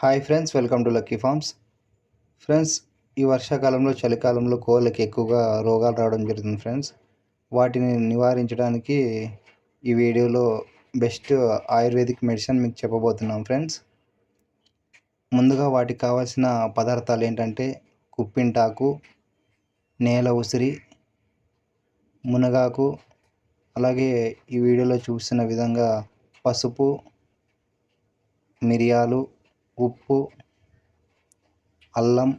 Hi friends, welcome to Lucky Farms. Friends, ఈ వర్షాకాలంలో చలికాలంలో కోళ్ళకి ఎక్కువగా రోగాలు రావడం జరుగుతుంది ఫ్రెండ్స్. వాటిని నివారించడానికి ఈ వీడియోలో బెస్ట్ ఆయుర్వేదిక్ మెడిసిన్ మీకు చెప్పబోతున్నాం ఫ్రెండ్స్. ముందుగా వాటికి కావాల్సిన పదార్థాలు ఏంటంటే కుప్పింటాకు, నేల ఉసిరి, మునగాకు, అలాగే ఈ వీడియోలో చూస్తున్న విధంగా పసుపు, మిరియాలు, ఉప్పు, అల్లం,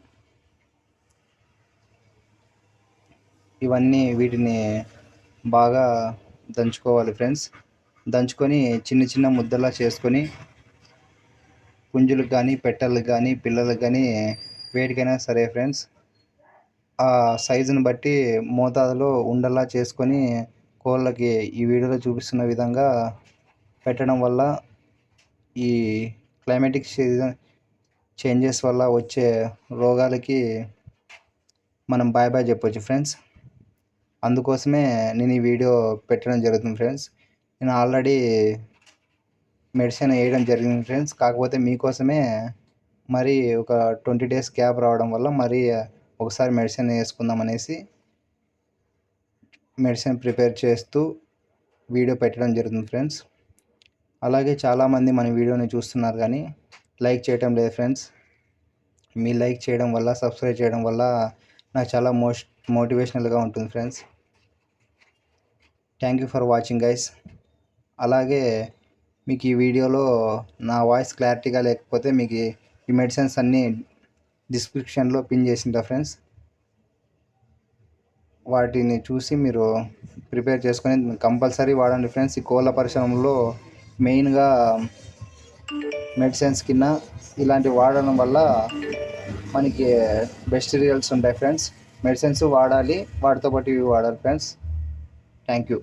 ఇవన్నీ వీటిని బాగా దంచుకోవాలి ఫ్రెండ్స్. దంచుకొని చిన్న చిన్న ముద్దలా చేసుకొని పుంజులకు కానీ, పెట్టలకు కానీ, పిల్లలకు కానీ వేటికైనా సరే ఫ్రెండ్స్ ఆ సైజుని బట్టి మోతాదులో ఉండలా చేసుకొని కోళ్ళకి ఈ వీడియోలో చూపిస్తున్న విధంగా పెట్టడం వల్ల ఈ క్లైమేటిక్ సీజన్ చేంజెస్ వల్ల వచ్చే రోగాలకి మనం బాయ్ బాయ్ చెప్పొచ్చు ఫ్రెండ్స్. అందుకోసమే నేను ఈ వీడియో పెట్టడం జరుగుతుంది ఫ్రెండ్స్. నేను ఆల్రెడీ మెడిసిన్ వేయడం జరిగింది ఫ్రెండ్స్. కాకపోతే మీకోసమే మరి ఒక 20 days గ్యాప్ రావడం వల్ల మరి ఒకసారి మెడిసిన్ వేసుకుందాం అనేసి మెడిసిన్ ప్రిపేర్ చేస్తూ వీడియో పెట్టడం జరుగుతుంది ఫ్రెండ్స్. అలాగే చాలామంది మన వీడియోని చూస్తున్నారు కానీ లైక్ చేయడం లేదు ఫ్రెండ్స్. మీ లైక్ చేయడం వల్ల, సబ్స్క్రైబ్ చేయడం వల్ల నాకు చాలా మోటివేషనల్గా ఉంటుంది friends. Thank you for watching guys. అలాగే మీకు ఈ వీడియోలో నా వాయిస్ క్లారిటీగా లేకపోతే మీకు ఈ మెడిసిన్స్ అన్నీ డిస్క్రిప్షన్లో పిన్ చేసింటా ఫ్రెండ్స్. వాటిని చూసి మీరు ప్రిపేర్ చేసుకొని కంపల్సరీ వాడండి ఫ్రెండ్స్. ఈ కోళ్ళ పరిశ్రమలో మెయిన్గా మెడిసిన్స్ కింద ఇలాంటివి వాడడం వల్ల మనకి బెస్ట్ రిజల్ట్స్ ఉంటాయి ఫ్రెండ్స్. మెడిసిన్స్ వాడాలి, వాటితో పాటు ఇవి వాడాలి ఫ్రెండ్స్. Thank you.